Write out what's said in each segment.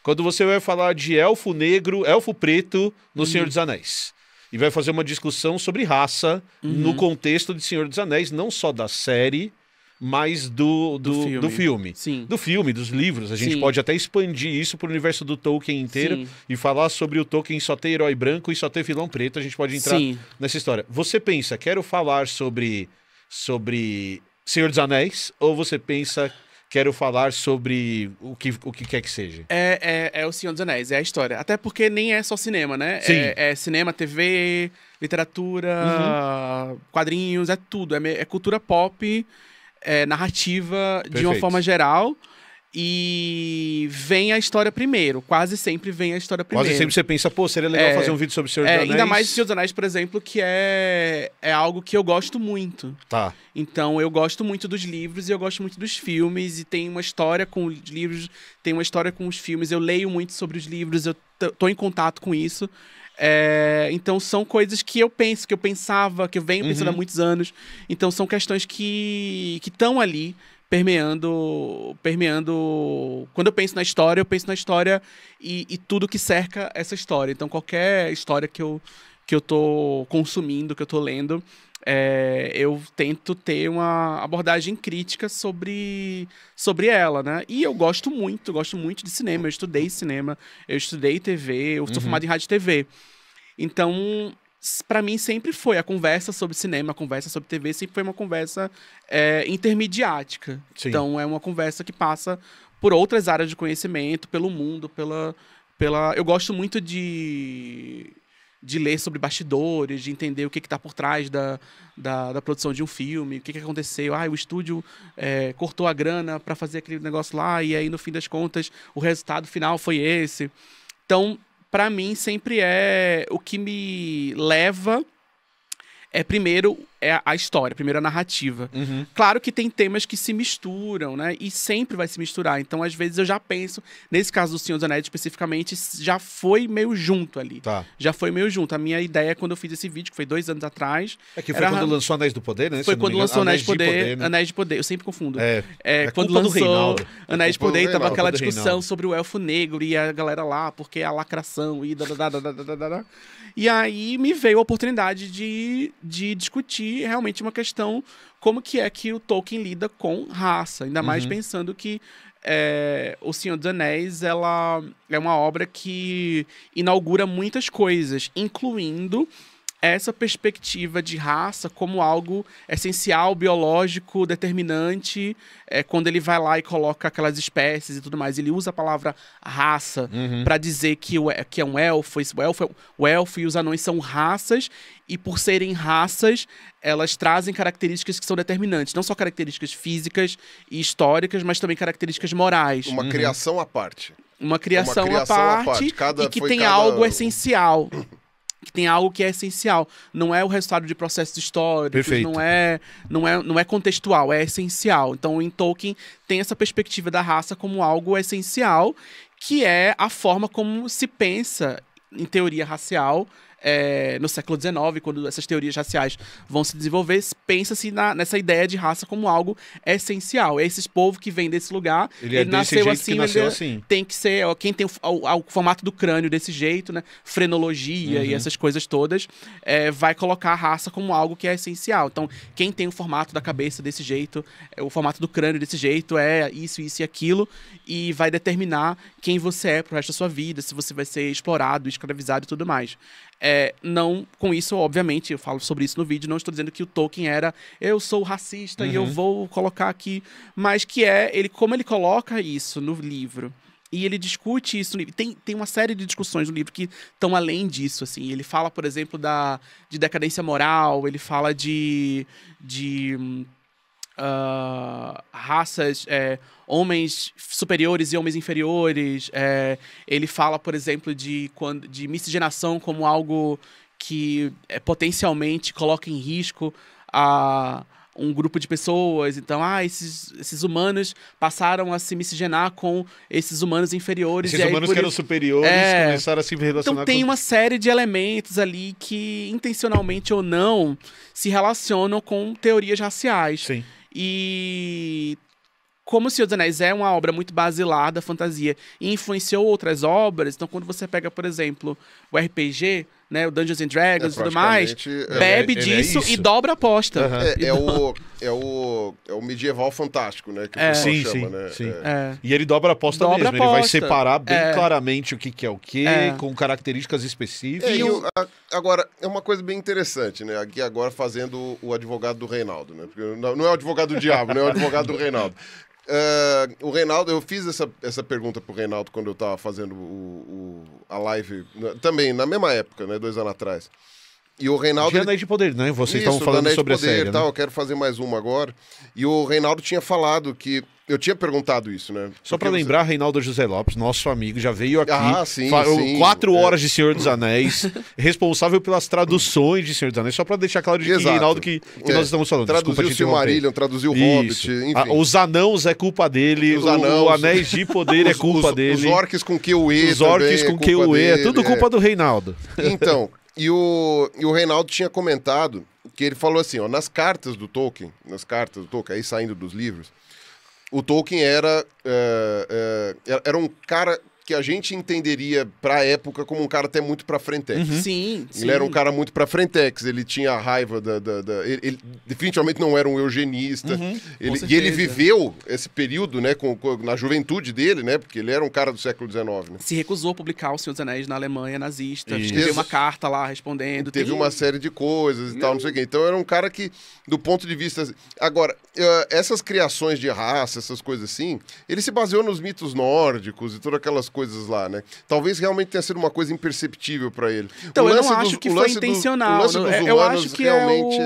Quando você vai falar de elfo negro, elfo preto no Senhor dos Anéis. E vai fazer uma discussão sobre raça no contexto de Senhor dos Anéis, não só da série, mas do filme. Sim. Do filme, dos livros. A gente pode até expandir isso para o universo do Tolkien inteiro e falar sobre o Tolkien só ter herói branco e só ter vilão preto. A gente pode entrar nessa história. Você pensa, quero falar sobre Senhor dos Anéis, ou você pensa, quero falar sobre o que quer que seja? É o Senhor dos Anéis, é a história. Até porque nem é só cinema, né? Sim. É cinema, TV, literatura, quadrinhos, é tudo. É cultura pop, narrativa de uma forma geral. E vem a história primeiro. Quase sempre vem a história primeiro. Quase sempre você pensa, pô, seria legal fazer um vídeo sobre o Senhor dos Anéis. Ainda mais o Senhor dos Anéis, por exemplo, que é algo que eu gosto muito. Tá. Então, eu gosto muito dos livros e eu gosto muito dos filmes. E tem uma história com os livros, tem uma história com os filmes. Eu leio muito sobre os livros, eu tô em contato com isso. Então, são coisas que eu penso, que eu pensava, que eu venho pensando há muitos anos. Então, são questões que estão ali, permeando. Quando eu penso na história e tudo que cerca essa história. Então, qualquer história que eu tô consumindo, que eu tô lendo, eu tento ter uma abordagem crítica sobre ela, né? E eu gosto muito de cinema. Eu estudei cinema, eu estudei TV, eu sou formado em rádio e TV. Então, pra mim, sempre foi a conversa sobre cinema, a conversa sobre TV, sempre foi uma conversa intermediática. Sim. Então, é uma conversa que passa por outras áreas de conhecimento, pelo mundo, Eu gosto muito de ler sobre bastidores, de entender o que está por trás da produção de um filme, o que aconteceu. O estúdio cortou a grana para fazer aquele negócio lá, e aí, no fim das contas, o resultado final foi esse. Então, para mim, sempre o que me leva primeiro a história, primeiro a narrativa. Claro que tem temas que se misturam, né? E sempre vai se misturar. Então, às vezes, eu já penso... Nesse caso do Senhor dos Anéis, especificamente, já foi meio junto ali. Tá. Já foi meio junto. A minha ideia, quando eu fiz esse vídeo, que foi 2 anos atrás... Que foi quando lançou Anéis do Poder, né? Foi quando lançou Anéis de Poder, né? Anéis de Poder. Eu sempre confundo. culpa Quando do lançou Reinaldo. Anéis de Poder, tava aquela do discussão Reinaldo. sobre o Elfo Negro e a galera lá, porque a lacração e E aí me veio a oportunidade de discutir realmente uma questão, como que o Tolkien lida com raça. Ainda mais pensando que O Senhor dos Anéis ela é uma obra que inaugura muitas coisas, incluindo essa perspectiva de raça como algo essencial, biológico, determinante. Quando ele vai lá e coloca aquelas espécies e tudo mais, ele usa a palavra raça para dizer que é um elfo. O elfo e os anões são raças, e por serem raças, elas trazem características que são determinantes. Não só características físicas e históricas, mas também características morais. Uma criação à parte. Uma criação à parte e que tem algo essencial. Que tem algo que é essencial. Não é o resultado de processos históricos, Perfeito. não é contextual, é essencial. Então, em Tolkien, tem essa perspectiva da raça como algo essencial, que é a forma como se pensa em teoria racial no século XIX, quando essas teorias raciais vão se desenvolver, pensa-se nessa ideia de raça como algo essencial. Esse povo que vem desse lugar, ele nasceu assim, tem que ser quem tem o formato do crânio desse jeito, né? Frenologia e essas coisas todas, vai colocar a raça como algo que é essencial. Então, quem tem o formato da cabeça desse jeito, o formato do crânio desse jeito, é isso e aquilo, e vai determinar quem você é pro resto da sua vida, se você vai ser explorado, escravizado e tudo mais. Não, com isso, obviamente, eu falo sobre isso no vídeo, não estou dizendo que o Tolkien eu sou racista e eu vou colocar aqui, mas como ele coloca isso no livro, e ele discute isso no livro. Tem uma série de discussões no livro que estão além disso, assim. Ele fala, por exemplo, de decadência moral, ele fala de raças, homens superiores e homens inferiores. Ele fala, por exemplo, de miscigenação como algo que potencialmente coloca em risco um grupo de pessoas. Então, esses humanos passaram a se miscigenar com esses humanos inferiores. Esses humanos que eram superiores começaram a se relacionar então, tem uma série de elementos ali que, intencionalmente ou não, se relacionam com teorias raciais. Sim. E como O Senhor dos Anéis é uma obra muito basilar da fantasia e influenciou outras obras, então quando você pega, por exemplo, o RPG, né, o Dungeons and Dragons e tudo mais, bebe disso e dobra a aposta. É o medieval fantástico, né? Que o pessoal chama, né? Sim. E ele dobra a aposta mesmo. Ele vai separar bem claramente o que é o quê, com características específicas. Agora, é uma coisa bem interessante, né? Aqui agora fazendo o advogado do Reinaldo, né? Porque não é o advogado do diabo, né? É o advogado do Reinaldo. O Reinaldo, eu fiz essa pergunta pro Reinaldo quando eu tava fazendo a live, também na mesma época, né, 2 anos atrás. E o Reinaldo... De Anéis de Poder, né? Vocês estavam falando sobre a série, tal, né? Eu quero fazer mais uma agora. E o Reinaldo tinha falado que... Eu tinha perguntado isso, né? Só pra lembrar, Reinaldo José Lopes, nosso amigo, já veio aqui. 4 horas de Senhor dos Anéis, responsável pelas traduções de Senhor dos Anéis, só pra deixar claro de que Reinaldo que nós estamos falando. Traduziu o Silmarillion, traduziu o Hobbit, enfim. Os anãos é culpa dele, o Anéis de Poder é culpa dele. Os orcs com QE Os orcs com QE, é tudo culpa do Reinaldo. Então, e o Reinaldo tinha comentado que ele falou assim, ó, nas cartas do Tolkien, aí saindo dos livros, o Tolkien era um cara que a gente entenderia pra época como um cara até muito pra frentex. Sim. Ele era um cara muito pra frentex, ele tinha a raiva ele definitivamente não era um eugenista. E ele viveu esse período, né, na juventude dele, né, porque ele era um cara do século XIX. Né? Se recusou a publicar O Senhor dos Anéis na Alemanha nazista, escreveu uma carta lá respondendo. Teve uma série de coisas e tal, não sei o quê. Então era um cara que, do ponto de vista... Agora, essas criações de raça, essas coisas assim, ele se baseou nos mitos nórdicos e todas aquelas coisas lá, né? Talvez realmente tenha sido uma coisa imperceptível pra ele. Então, eu não acho que foi intencional. Eu acho que realmente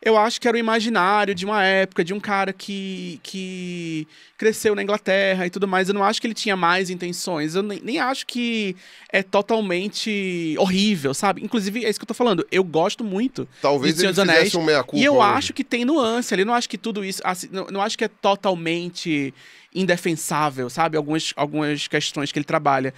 eu acho que era o imaginário de uma época, de um cara que cresceu na Inglaterra e tudo mais. Eu não acho que ele tinha mais intenções. Eu nem acho que é totalmente horrível, sabe? Inclusive, é isso que eu tô falando. Eu gosto muito Talvez de Senhor dos ele Anéis. fizesse um meia-culpa. E eu acho que tem nuance ali. Eu não acho que tudo isso... Assim, não acho que é totalmente indefensável, sabe? Algumas questões que ele trabalha.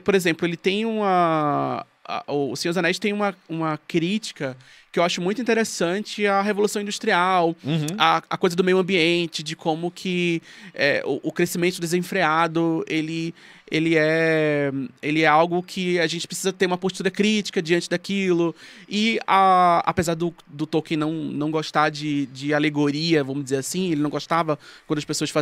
Por exemplo, ele tem o Senhor dos Anéis tem uma crítica que eu acho muito interessante à Revolução Industrial, a coisa do meio ambiente, de como que o crescimento desenfreado, ele é algo que a gente precisa ter uma postura crítica diante daquilo. E apesar do Tolkien não gostar de alegoria, vamos dizer assim, ele não gostava quando as pessoas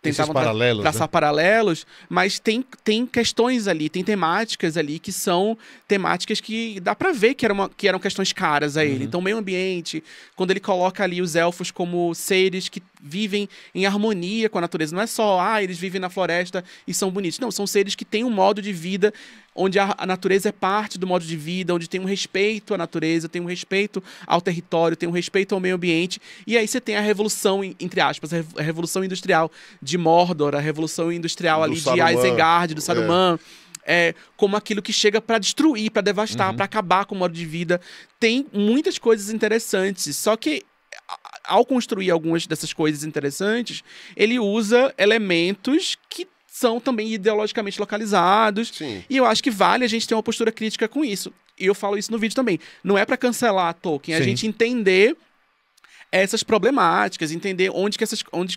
tentavam traçar paralelos, mas tem questões ali, tem temáticas ali que são temáticas que dá pra ver que eram questões caras a ele. Então, meio ambiente, quando ele coloca ali os elfos como seres que vivem em harmonia com a natureza, não é só, eles vivem na floresta e são bonitos. Não, são seres que têm um modo de vida onde a natureza é parte do modo de vida, onde tem um respeito à natureza, tem um respeito ao território, tem um respeito ao meio ambiente. E aí você tem a revolução, entre aspas, a revolução industrial de Mordor, a revolução industrial ali de Isengard, do Saruman. Como aquilo que chega para destruir, para devastar, para acabar com o modo de vida. Tem muitas coisas interessantes, só que ao construir algumas dessas coisas interessantes, ele usa elementos que são também ideologicamente localizados. Sim. E eu acho que vale a gente ter uma postura crítica com isso. E eu falo isso no vídeo também. Não é para cancelar a Tolkien, é a gente entender essas problemáticas, entender onde que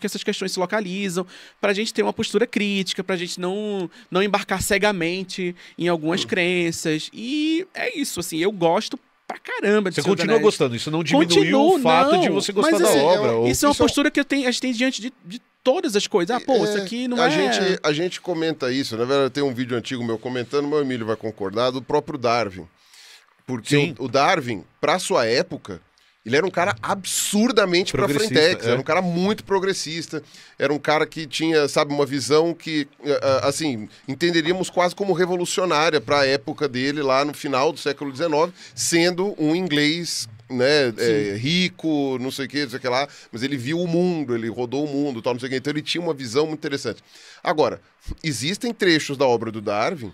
essas questões se localizam, pra gente ter uma postura crítica, pra gente não embarcar cegamente em algumas crenças. E é isso, assim, eu gosto pra caramba de Você continua gostando, isso não diminuiu o fato de você gostar da obra. Isso é uma postura que a gente tem diante de todas as coisas. Isso aqui não A gente comenta isso, na verdade tem um vídeo antigo meu comentando, meu Emílio vai concordar, do próprio Darwin. Porque o Darwin, pra sua época, ele era um cara absurdamente pra frentex, era um cara muito progressista, era um cara que tinha, sabe, uma visão que, assim, entenderíamos quase como revolucionária pra época dele, lá no final do século XIX, sendo um inglês, né, rico, não sei o que lá, mas ele viu o mundo, ele rodou o mundo, tal, não sei o que, então ele tinha uma visão muito interessante. Agora, existem trechos da obra do Darwin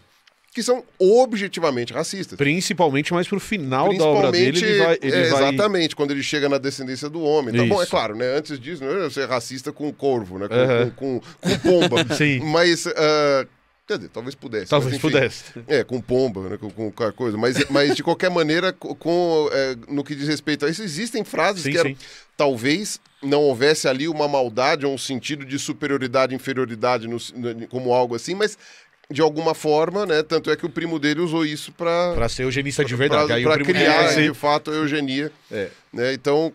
que são objetivamente racistas. Principalmente mais pro final da obra dele, ele vai... Exatamente, quando ele chega na descendência do homem. Então, bom, é claro, né? Antes disso, não é ser racista com corvo, né? Com pomba. Sim. Mas Quer dizer, talvez pudesse. Talvez pudesse. Com pomba, né, com coisa. Mas de qualquer maneira, no que diz respeito a isso, existem frases que talvez não houvesse ali uma maldade ou um sentido de superioridade, inferioridade, como algo assim, mas de alguma forma, né? Tanto é que o primo dele usou isso para ser eugenista de verdade. Para criar, de fato, a eugenia. Né? Então,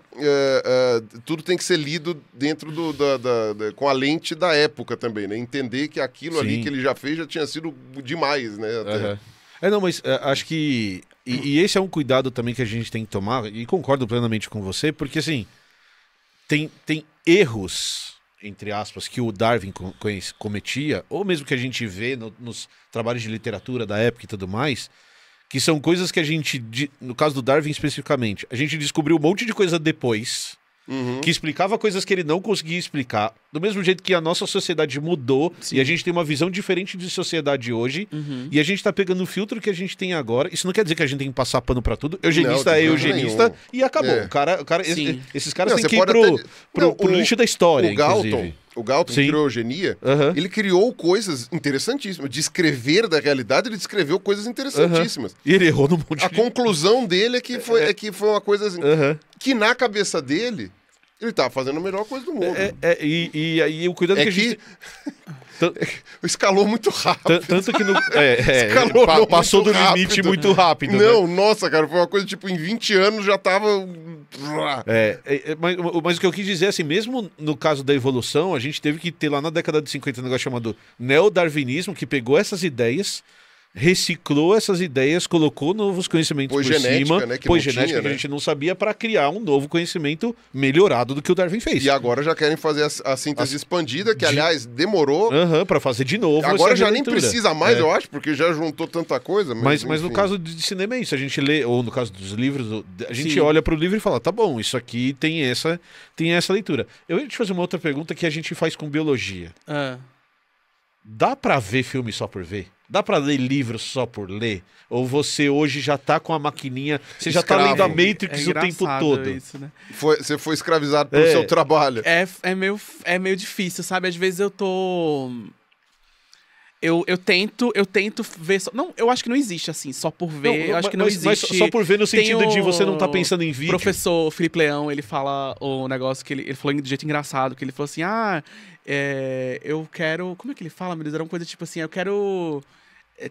tudo tem que ser lido dentro com a lente da época também, né? Entender que aquilo ali que ele já fez já tinha sido demais, né? Até. Não, mas acho que... E esse é um cuidado também que a gente tem que tomar, e concordo plenamente com você, porque, assim, tem erros, entre aspas, que o Darwin cometia, ou mesmo que a gente vê nos trabalhos de literatura da época e tudo mais, que são coisas que a gente, no caso do Darwin especificamente, a gente descobriu um monte de coisa depois, que explicava coisas que ele não conseguia explicar, do mesmo jeito que a nossa sociedade mudou, e a gente tem uma visão diferente de sociedade hoje, e a gente tá pegando o filtro que a gente tem agora. Isso não quer dizer que a gente tem que passar pano pra tudo. Eugenista é eugenista e acabou. Esses caras têm que ir pro lixo da história, O Galton que criou a eugenia, ele criou coisas interessantíssimas. De escrever da realidade, ele descreveu coisas interessantíssimas. E ele errou no monte A conclusão dele é que foi uma coisa assim, que na cabeça dele, ele tava fazendo a melhor coisa do mundo. E aí o cuidado que a gente... Escalou muito rápido. Tanto que passou do limite muito rápido. Não, nossa, cara, foi uma coisa tipo, em 20 anos já tava... Mas o que eu quis dizer é assim, mesmo no caso da evolução, a gente teve que ter lá na década de 50 um negócio chamado neodarwinismo, que pegou essas ideias, reciclou essas ideias, colocou novos conhecimentos por cima, né, pôs genética que a gente não sabia, para criar um novo conhecimento melhorado do que o Darwin fez. E agora já querem fazer a síntese expandida, que aliás demorou. Para fazer de novo. Agora já nem precisa mais, eu acho, porque já juntou tanta coisa. Mas no caso de cinema é isso, a gente lê, ou no caso dos livros, a gente olha pro livro e fala, tá bom, isso aqui tem essa leitura. Eu ia te fazer uma outra pergunta que a gente faz com biologia. Dá pra ver filme só por ver? Dá pra ler livro só por ler? Ou você hoje já tá com a maquininha, você já tá lendo a Matrix o tempo todo? Isso, né? Você foi escravizado pelo seu trabalho. É meio difícil, sabe? Às vezes eu tô... Eu tento ver... Não, eu acho que não existe assim, só por ver. Eu acho que não existe. Mas só por ver no sentido de você não tá pensando em vídeo. O professor Felipe Leão, ele fala o negócio que ele falou de jeito engraçado, que ele falou assim, eu quero... Como é que ele fala, meu Deus? Era uma coisa tipo assim, eu quero...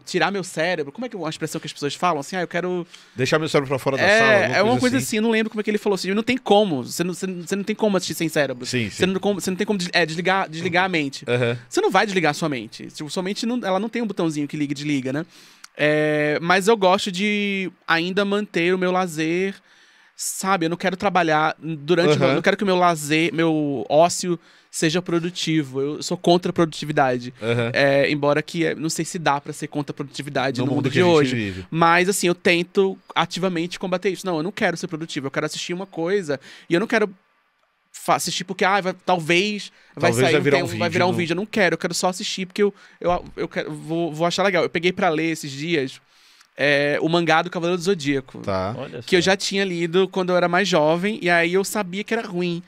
tirar meu cérebro. Como é que é uma expressão que as pessoas falam? Assim, eu quero... deixar meu cérebro pra fora da sala. É uma coisa assim, eu não lembro como é que ele falou assim. Não tem como. Você não tem como assistir sem cérebro. Você não tem como desligar a mente. Você não vai desligar a sua mente. Sua mente ela não tem um botãozinho que liga e desliga, né? Mas eu gosto de ainda manter o meu lazer, sabe? Eu não quero trabalhar durante... Eu não quero que o meu lazer, meu ócio seja produtivo. Eu sou contra a produtividade. Embora que não sei se dá pra ser contra a produtividade no mundo de hoje. Mas assim, eu tento ativamente combater isso. Não, eu não quero ser produtivo. Eu quero assistir uma coisa e eu não quero assistir porque talvez vai virar um vídeo. Eu não quero, eu quero só assistir porque eu vou achar legal. Eu peguei pra ler esses dias o mangá do Cavaleiro do Zodíaco. Que eu já tinha lido quando eu era mais jovem e aí eu sabia que era ruim.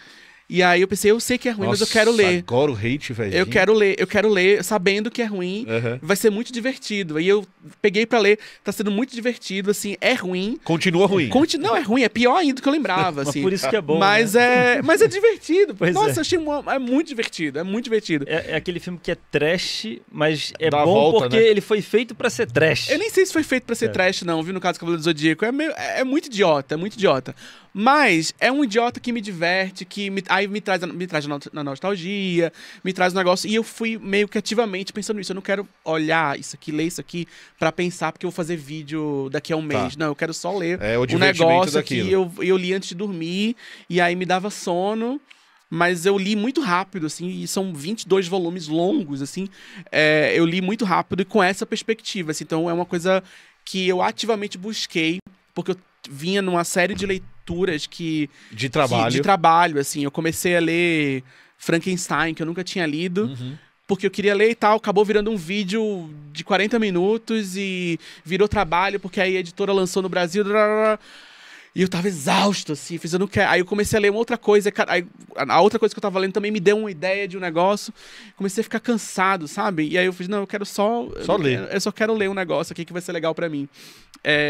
E aí eu pensei, eu sei que é ruim, mas eu quero ler. Agora o hate, velho. Eu quero ler sabendo que é ruim, vai ser muito divertido. Aí eu peguei pra ler, tá sendo muito divertido, assim, é ruim. Continua ruim. Não, é ruim, é pior ainda do que eu lembrava, assim. Mas por isso que é bom, mas né? Mas é divertido. Nossa, eu achei é muito divertido, é muito divertido. É aquele filme que é trash, mas é Dá bom volta, porque né? ele foi feito pra ser trash. Eu nem sei se foi feito pra ser trash, não, viu? No caso do Cavaleiro do Zodíaco. É muito idiota, é muito idiota. Mas é um idiota que me diverte, que aí me traz na nostalgia, me traz um negócio. E eu fui meio que ativamente pensando nisso. Eu não quero olhar isso aqui, ler isso aqui pra pensar, porque eu vou fazer vídeo daqui a um mês. Não, eu quero só ler o negócio daquilo. aqui. Eu li antes de dormir, e aí me dava sono. Mas eu li muito rápido, assim, e são 22 volumes longos, assim. Eu li muito rápido e com essa perspectiva, assim. Então é uma coisa que eu ativamente busquei, porque eu vinha numa série de leituras de trabalho, assim. Eu comecei a ler Frankenstein, que eu nunca tinha lido, porque eu queria ler e tal. Acabou virando um vídeo de 40 minutos e virou trabalho, porque aí a editora lançou no Brasil. E eu tava exausto, assim, fiz, eu não quero. Aí eu comecei a ler uma outra coisa, aí a outra coisa que eu tava lendo também me deu uma ideia de um negócio. Comecei a ficar cansado, sabe? E aí eu fiz, não, eu quero só ler. Eu só quero ler um negócio aqui que vai ser legal pra mim.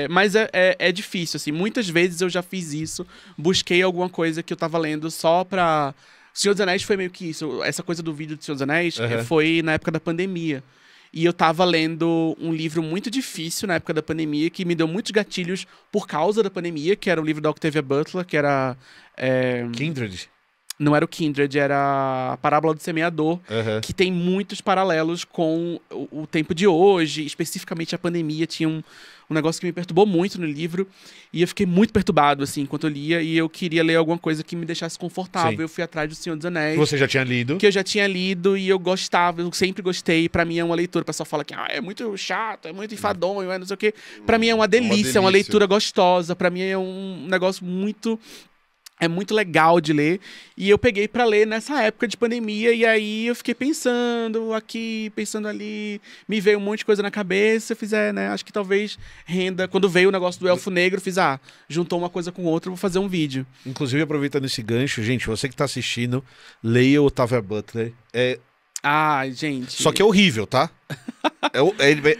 Mas é difícil, assim. Muitas vezes eu já fiz isso, busquei alguma coisa que eu tava lendo só pra... Senhor dos Anéis foi meio que isso. Essa coisa do vídeo do Senhor dos Anéis foi na época da pandemia. E eu tava lendo um livro muito difícil na época da pandemia, que me deu muitos gatilhos por causa da pandemia, que era o livro da Octavia Butler, que era... Kindred? Não era o Kindred, era a Parábola do Semeador, que tem muitos paralelos com o tempo de hoje, especificamente a pandemia. Tinha um negócio que me perturbou muito no livro, e eu fiquei muito perturbado, assim, enquanto eu lia, e eu queria ler alguma coisa que me deixasse confortável. Sim. Eu fui atrás do Senhor dos Anéis. Você já tinha lido? Que eu já tinha lido, e eu gostava, eu sempre gostei. Pra mim é uma leitura, o pessoal fala que é muito chato, é muito enfadonho, não sei o quê. Pra mim é uma delícia, é uma leitura gostosa, pra mim é um negócio muito... É muito legal de ler. E eu peguei pra ler nessa época de pandemia. E aí eu fiquei pensando aqui, pensando ali. Me veio um monte de coisa na cabeça. Eu fiz, né? Acho que talvez renda. Quando veio o negócio do Elfo Negro, eu fiz, juntou uma coisa com outra, vou fazer um vídeo. Inclusive, aproveitando esse gancho, gente, você que tá assistindo, leia o Octavia Butler. Gente. Só que é horrível, tá?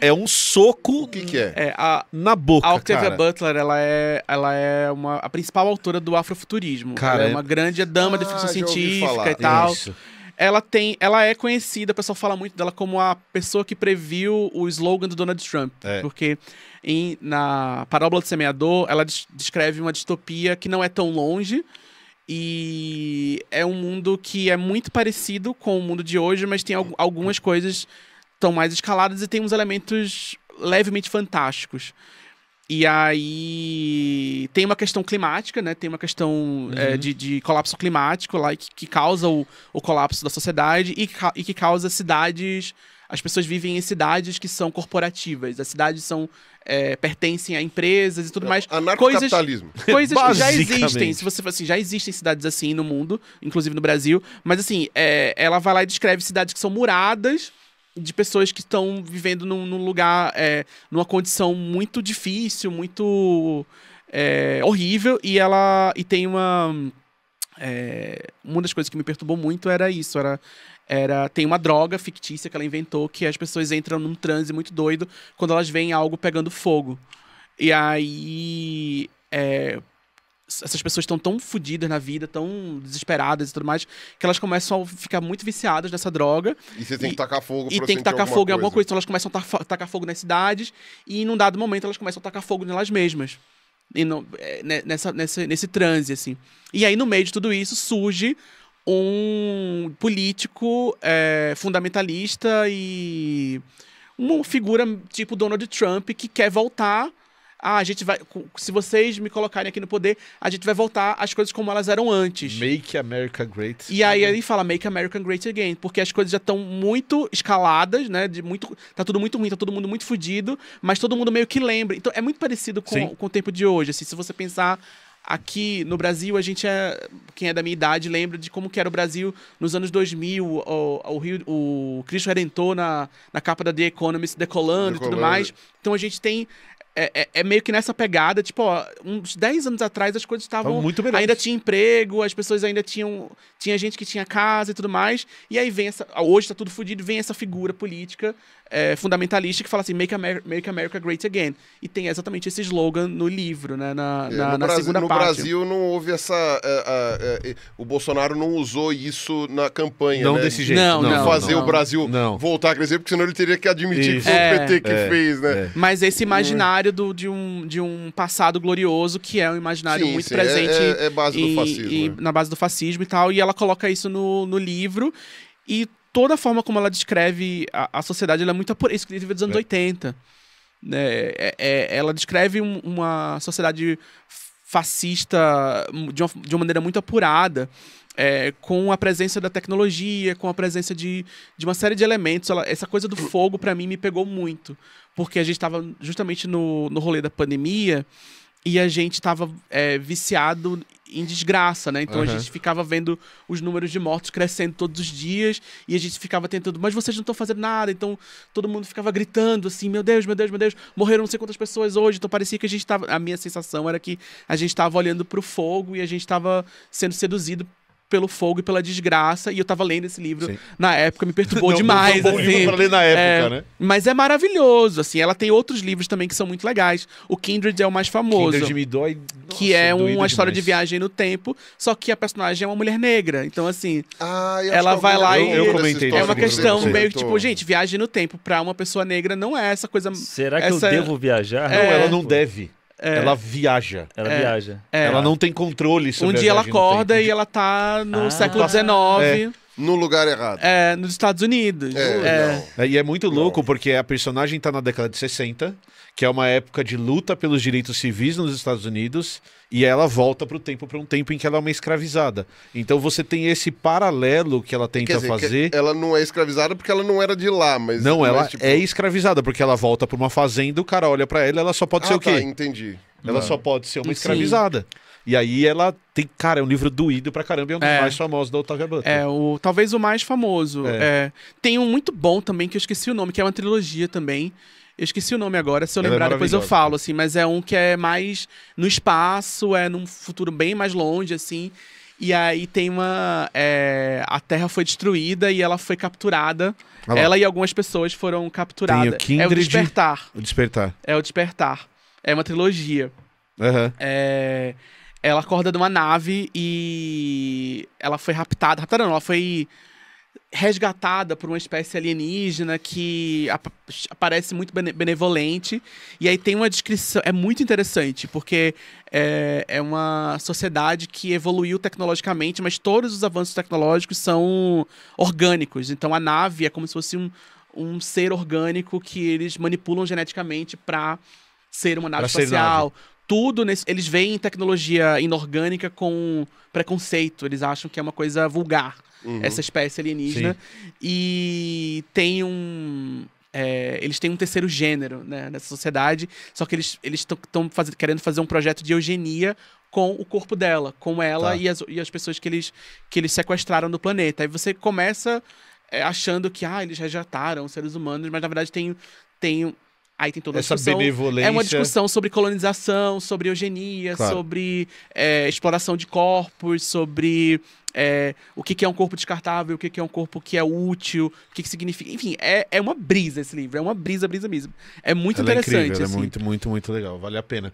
É um soco. O que é? Na boca, a Octavia cara. Butler, ela é a principal autora do afrofuturismo. Ela é uma grande dama de ficção científica e tal. Isso. Ela é conhecida, o pessoal fala muito dela como a pessoa que previu o slogan do Donald Trump. Porque na Parábola do Semeador, ela descreve uma distopia que não é tão longe. E é um mundo que é muito parecido com o mundo de hoje, mas tem algumas coisas estão mais escaladas e tem uns elementos levemente fantásticos. E aí tem uma questão climática, né? Tem uma questão de colapso climático lá que causa o colapso da sociedade e que causa cidades... As pessoas vivem em cidades que são corporativas. As cidades pertencem a empresas e tudo mais. Anarcocapitalismo. Coisas que já existem. Se você assim, já existem cidades assim no mundo, inclusive no Brasil. Mas assim, ela vai lá e descreve cidades que são muradas de pessoas que estão vivendo num lugar, numa condição muito difícil, muito horrível. E tem uma das coisas que me perturbou muito era isso. Tem uma droga fictícia que ela inventou que as pessoas entram num transe muito doido quando elas veem algo pegando fogo. E aí... essas pessoas estão tão fodidas na vida, tão desesperadas e tudo mais, que elas começam a ficar muito viciadas nessa droga. E você tem que tacar fogo pra E tem que tacar fogo em alguma coisa. Então elas começam a tacar fogo nas cidades e, num dado momento, elas começam a tacar fogo nelas mesmas. E nesse transe, assim. E aí, no meio de tudo isso, surge um político fundamentalista e uma figura tipo Donald Trump que quer voltar. A gente vai... Se vocês me colocarem aqui no poder, a gente vai voltar às coisas como elas eram antes. Make America Great. E aí ele fala Make America Great Again, porque as coisas já estão muito escaladas, né? Tá tudo muito ruim, tá todo mundo muito fudido, mas todo mundo meio que lembra. Então é muito parecido com o tempo de hoje. Assim, se você pensar... Aqui no Brasil, a gente quem é da minha idade lembra de como que era o Brasil nos anos 2000, o Cristo Redentor na capa da The Economist decolando e tudo mais. Então a gente tem... meio que nessa pegada, tipo, uns 10 anos atrás as coisas estavam muito melhores. Ainda tinha emprego, as pessoas ainda tinha gente que tinha casa e tudo mais, e aí vem hoje tá tudo fodido, vem essa figura política fundamentalista que fala assim, Make America Great Again. E tem exatamente esse slogan no livro, né, na segunda parte. No Brasil não houve essa... o Bolsonaro não usou isso na campanha, não, né? Desse jeito. Não fazer o Brasil voltar a crescer, porque senão ele teria que admitir que foi o PT que fez, né? Mas esse imaginário de um passado glorioso, que é um imaginário muito presente base do fascismo, na base do fascismo e tal, e ela coloca isso no livro, e toda a forma como ela descreve a sociedade, ela é muito apurada, exclusiva dos anos 80. Ela descreve uma sociedade fascista de uma maneira muito apurada, com a presença da tecnologia, com a presença de uma série de elementos. Essa coisa do fogo, pra mim, me pegou muito. Porque a gente estava justamente no rolê da pandemia E a gente tava viciado em desgraça, né? Então a gente ficava vendo os números de mortos crescendo todos os dias e a gente ficava tentando, mas vocês não estão fazendo nada. Então todo mundo ficava gritando assim, meu Deus, meu Deus, meu Deus, morreram não sei quantas pessoas hoje. Então parecia que a gente tava... A minha sensação era que a gente tava olhando pro fogo e a gente tava sendo seduzido pelo fogo e pela desgraça, e eu tava lendo esse livro na época, me perturbou demais, não, assim. Pra ler na época, né? Mas é maravilhoso, assim, ela tem outros livros também que são muito legais. O Kindred é o mais famoso. Kindred me dói, que é uma história de viagem no tempo, só que a personagem é uma mulher negra. Então, assim, ela vai lá e... Eu comentei. É uma questão meio que, tipo, gente, viagem no tempo pra uma pessoa negra não é essa coisa... Será que eu devo viajar? Não, ela não deve. Ela viaja. Ela viaja. Ela não tem controle sobre Um dia ela acorda e ela tá no século XIX. No lugar errado. Nos Estados Unidos. E é muito louco porque a personagem tá na década de 60, que é uma época de luta pelos direitos civis nos Estados Unidos, e ela volta pro tempo, para um tempo em que ela é uma escravizada. Então você tem esse paralelo que ela tenta fazer. Ela não é escravizada porque ela não era de lá, mas... Não, ela é escravizada, porque ela volta pra uma fazenda, o cara olha pra ela só pode ser o quê? Entendi. Ela só pode ser uma escravizada. E aí ela tem... Cara, é um livro doído pra caramba, é um dos mais famosos da Octavia Butler. Talvez o mais famoso. Tem um muito bom também, que eu esqueci o nome, que é uma trilogia também. Eu esqueci o nome agora, se eu lembrar depois eu falo, assim. Mas é um que é mais no espaço, num futuro bem mais longe, assim. E aí tem uma... a Terra foi destruída e ela foi capturada. Ela e algumas pessoas foram capturadas. Tem o Kindred, o Despertar. O Despertar. É o Despertar. É uma trilogia. Ela acorda numa nave e ela foi raptada. Raptada não, ela foi resgatada por uma espécie alienígena que aparece muito benevolente. E aí tem uma descrição... É muito interessante, porque é uma sociedade que evoluiu tecnologicamente, mas todos os avanços tecnológicos são orgânicos. Então a nave é como se fosse um ser orgânico que eles manipulam geneticamente para ser uma nave espacial. Tudo eles veem tecnologia inorgânica com preconceito. Eles acham que é uma coisa vulgar, essa espécie alienígena. E tem eles têm um terceiro gênero, né, nessa sociedade, só que eles estão querendo fazer um projeto de eugenia com o corpo dela, com ela e as pessoas que eles sequestraram do planeta. Aí você começa achando que eles resgataram os seres humanos, mas na verdade aí tem toda essa discussão. Benevolência. É uma discussão sobre colonização, sobre eugenia, sobre exploração de corpos, sobre o que é um corpo descartável, o que é um corpo que é útil, o que significa... Enfim, é uma brisa esse livro, é uma brisa mesmo. É muito interessante. É incrível, assim. É muito, muito, muito legal, vale a pena.